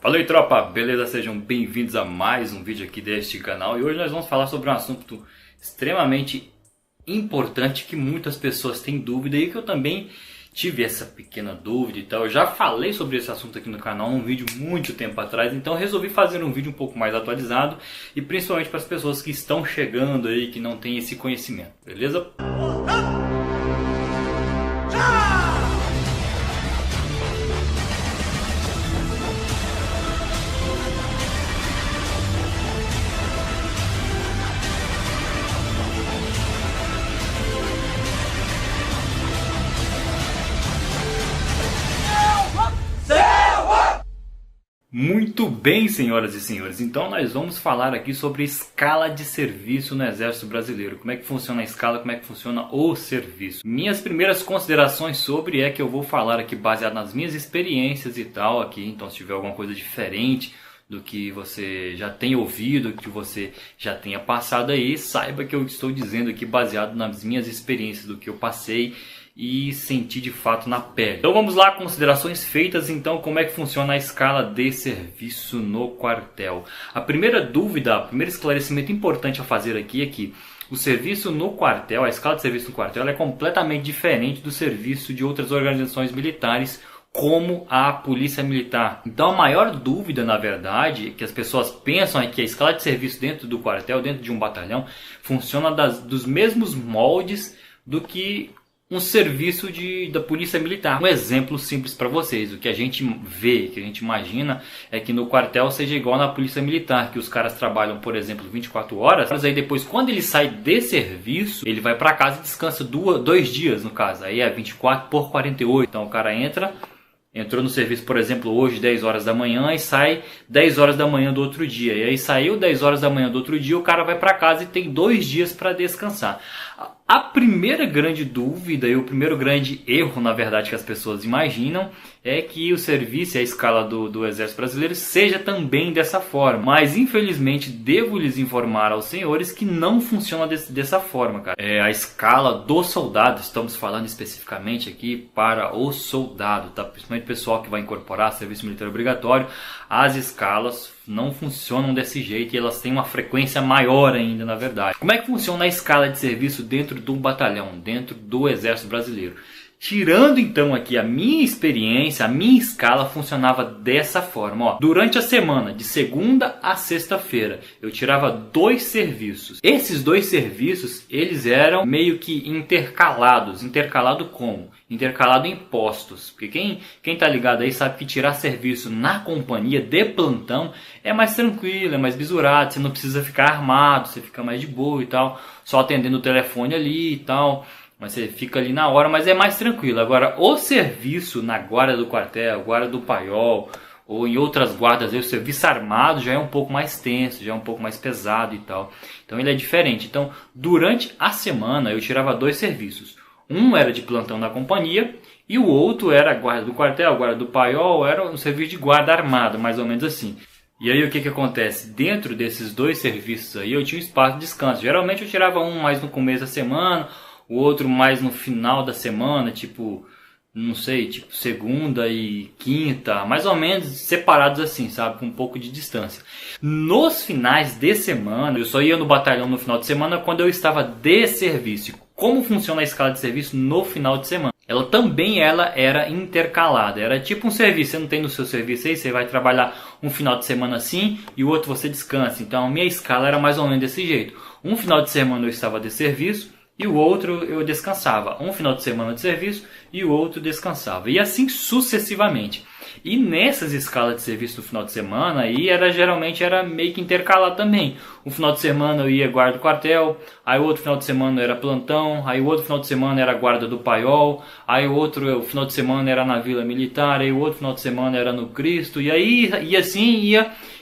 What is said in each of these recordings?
Fala aí, tropa, beleza? Sejam bem-vindos a mais um vídeo aqui deste canal. E hoje nós vamos falar sobre um assunto extremamente importante que muitas pessoas têm dúvida e que eu também tive essa pequena dúvida e tal. Eu já falei sobre esse assunto aqui no canal num vídeo muito tempo atrás, então eu resolvi fazer um vídeo um pouco mais atualizado e principalmente para as pessoas que estão chegando aí, que não têm esse conhecimento, beleza? Muito bem, senhoras e senhores, então nós vamos falar aqui sobre escala de serviço no Exército Brasileiro. Como é que funciona a escala, como é que funciona o serviço. Minhas primeiras considerações sobre é que eu vou falar aqui baseado nas minhas experiências e tal aqui. Então se tiver alguma coisa diferente do que você já tem ouvido, que você já tenha passado aí, saiba que eu estou dizendo aqui baseado nas minhas experiências, do que eu passei e senti de fato na pele. Então vamos lá, considerações feitas. Então, como é que funciona a escala de serviço no quartel? A primeira dúvida, o primeiro esclarecimento importante a fazer aqui é que o serviço no quartel, a escala de serviço no quartel, ela é completamente diferente do serviço de outras organizações militares, como a Polícia Militar. Então a maior dúvida, na verdade, que as pessoas pensam é que a escala de serviço dentro do quartel, dentro de um batalhão, funciona dos mesmos moldes do que um serviço da Polícia Militar. Um exemplo simples para vocês, o que a gente vê, que a gente imagina é que no quartel seja igual na Polícia Militar, que os caras trabalham, por exemplo, 24 horas, mas aí depois, quando ele sai de serviço, ele vai para casa e descansa 2 dias, no caso, aí é 24 por 48, então o cara entrou no serviço, por exemplo, hoje 10 horas da manhã e sai 10 horas da manhã do outro dia. E aí saiu 10 horas da manhã do outro dia, o cara vai para casa e tem 2 dias para descansar. A primeira grande dúvida e o primeiro grande erro, na verdade, que as pessoas imaginam é que o serviço e a escala do Exército Brasileiro seja também dessa forma. Mas, infelizmente, devo lhes informar aos senhores que não funciona dessa forma, cara. A escala do soldado, estamos falando especificamente aqui para o soldado, tá? Principalmente o pessoal que vai incorporar serviço militar obrigatório, as escalas não funcionam desse jeito e elas têm uma frequência maior ainda, na verdade. Como é que funciona a escala de serviço dentro de um batalhão, dentro do Exército Brasileiro? Tirando então aqui a minha experiência, a minha escala funcionava dessa forma. Ó, durante a semana, de segunda a sexta-feira, eu tirava 2 serviços. Esses 2 serviços, eles eram meio que intercalados. Intercalado como? Intercalado em postos. Porque quem tá ligado aí sabe que tirar serviço na companhia de plantão é mais tranquilo, é mais bisurado. Você não precisa ficar armado, você fica mais de boa e tal. Só atendendo o telefone ali e tal. Mas você fica ali na hora, mas é mais tranquilo. Agora, o serviço na guarda do quartel, guarda do paiol, ou em outras guardas, o serviço armado já é um pouco mais tenso, já é um pouco mais pesado e tal. Então ele é diferente. Então, durante a semana eu tirava 2 serviços. Um era de plantão da companhia e o outro era a guarda do quartel, a guarda do paiol, era um serviço de guarda armada, mais ou menos assim. E aí o que acontece? Dentro desses 2 serviços aí eu tinha um espaço de descanso. Geralmente eu tirava um mais no começo da semana, o outro mais no final da semana, tipo, não sei, tipo segunda e quinta, mais ou menos separados assim, sabe, com um pouco de distância. Nos finais de semana, eu só ia no batalhão no final de semana quando eu estava de serviço. Como funciona a escala de serviço no final de semana? Ela era intercalada, era tipo um serviço, você não tem no seu serviço aí, você vai trabalhar um final de semana assim e o outro você descansa. Então a minha escala era mais ou menos desse jeito. Um final de semana eu estava de serviço e o outro eu descansava. Um final de semana de serviço e o outro descansava. E assim sucessivamente. E nessas escalas de serviço do final de semana aí geralmente era meio que intercalado também. Um final de semana eu ia guarda do quartel, aí o outro final de semana era plantão, aí o outro final de semana era guarda do paiol, aí o outro final de semana era na Vila Militar, aí o outro final de semana era no Cristo, e aí e assim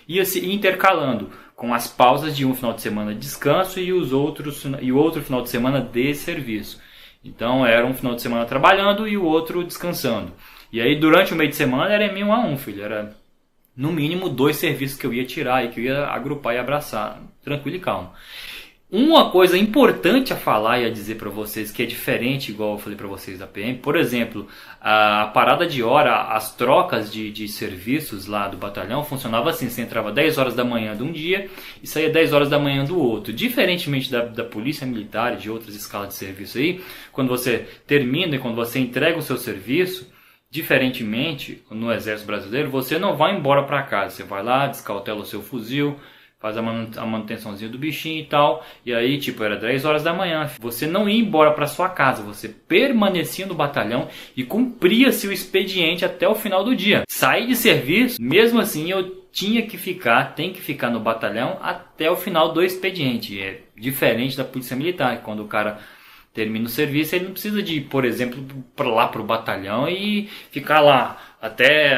ia se intercalando, com as pausas de um final de semana de descanso e o outro final de semana de serviço. Então era um final de semana trabalhando e o outro descansando. E aí durante o meio de semana era em 1 a 1, filho. Era no mínimo 2 serviços que eu ia tirar e que eu ia agrupar e abraçar, tranquilo e calmo. Uma coisa importante a falar e a dizer para vocês que é diferente, igual eu falei para vocês da PM, por exemplo, a parada de hora, as trocas de serviços lá do batalhão funcionava assim: você entrava 10 horas da manhã de um dia e saía 10 horas da manhã do outro. Diferentemente da polícia militar e de outras escalas de serviço aí, quando você termina e quando você entrega o seu serviço, diferentemente no Exército Brasileiro, você não vai embora para casa, você vai lá, descautela o seu fuzil, faz a manutençãozinha do bichinho e tal, e aí tipo era 10 horas da manhã, você não ia embora para sua casa, você permanecia no batalhão e cumpria seu expediente até o final do dia. Saí de serviço, mesmo assim eu tem que ficar no batalhão até o final do expediente. É diferente da polícia militar, que quando o cara termina o serviço, ele não precisa de ir, por exemplo, lá pro batalhão e ficar lá até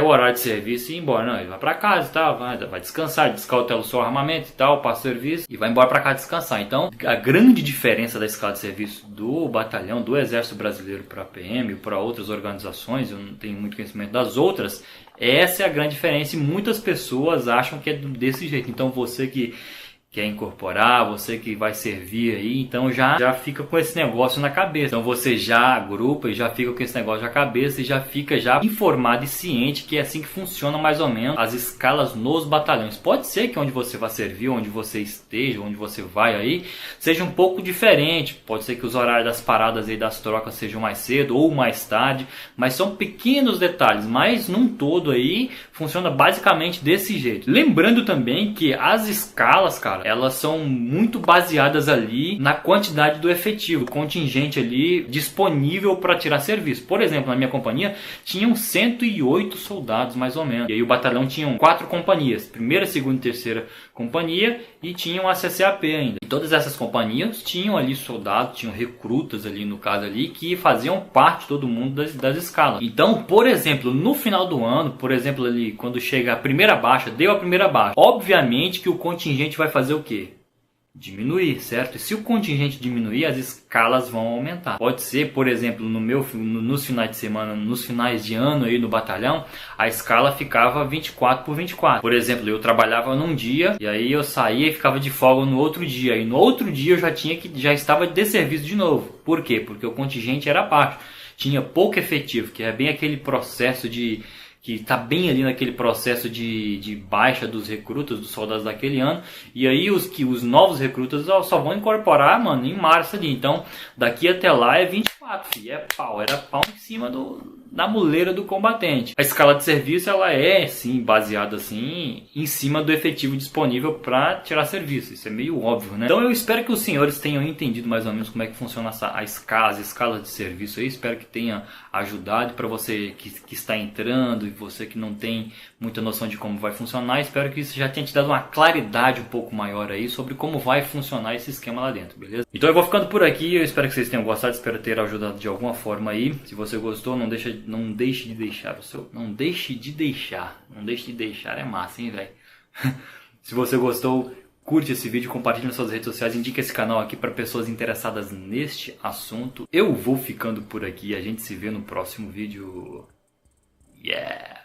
o horário de serviço e ir embora. Não, ele vai para casa e tal, vai descansar, descautela o seu armamento e tal, passa o serviço e vai embora para casa descansar. Então, a grande diferença da escala de serviço do batalhão, do Exército Brasileiro para a PM, para outras organizações, eu não tenho muito conhecimento das outras, essa é a grande diferença e muitas pessoas acham que é desse jeito. Então, você que quer incorporar, você que vai servir aí, então já fica com esse negócio na cabeça. Então você já agrupa e já fica com esse negócio na cabeça e já fica já informado e ciente que é assim que funciona mais ou menos as escalas nos batalhões. Pode ser que onde você vai servir, onde você esteja, onde você vai aí, seja um pouco diferente. Pode ser que os horários das paradas aí das trocas sejam mais cedo ou mais tarde, mas são pequenos detalhes, mas num todo aí funciona basicamente desse jeito. Lembrando também que as escalas, cara, elas são muito baseadas ali na quantidade do efetivo, do contingente ali disponível para tirar serviço. Por exemplo, na minha companhia tinham 108 soldados mais ou menos. E aí o batalhão tinha 4 companhias, primeira, segunda e terceira companhia, e tinham a CCAP ainda. E todas essas companhias tinham ali soldados, tinham recrutas ali no caso ali, que faziam parte todo mundo das escalas. Então, por exemplo, no final do ano, por exemplo ali, quando chega a primeira baixa, deu a primeira baixa, obviamente que o contingente vai fazer o quê? Diminuir, certo? E se o contingente diminuir, as escalas vão aumentar. Pode ser, por exemplo, nos finais de semana, nos finais de ano aí no batalhão, a escala ficava 24 por 24. Por exemplo, eu trabalhava num dia e aí eu saía e ficava de folga no outro dia. E no outro dia eu já estava de serviço de novo. Por quê? Porque o contingente era baixo. Tinha pouco efetivo, que é bem aquele processo que está bem ali naquele processo de baixa dos recrutas, dos soldados daquele ano. E aí os novos recrutas só vão incorporar, mano, em março ali. Então, daqui até lá é 24, filho. Era pau em cima da muleira do combatente. A escala de serviço, ela é, sim, baseada, assim, em cima do efetivo disponível para tirar serviço. Isso é meio óbvio, né? Então, eu espero que os senhores tenham entendido mais ou menos como é que funciona as escalas de serviço aí. Espero que tenha ajudado para você que está entrando e você que não tem muita noção de como vai funcionar. Espero que isso já tenha te dado uma claridade um pouco maior aí sobre como vai funcionar esse esquema lá dentro, beleza? Então eu vou ficando por aqui, eu espero que vocês tenham gostado, espero ter ajudado de alguma forma aí. Se você gostou, não deixe de deixar o seu... Não deixe de deixar, é massa, hein, velho? Se você gostou, curte esse vídeo, compartilhe nas suas redes sociais, indique esse canal aqui para pessoas interessadas neste assunto. Eu vou ficando por aqui, a gente se vê no próximo vídeo. Yeah!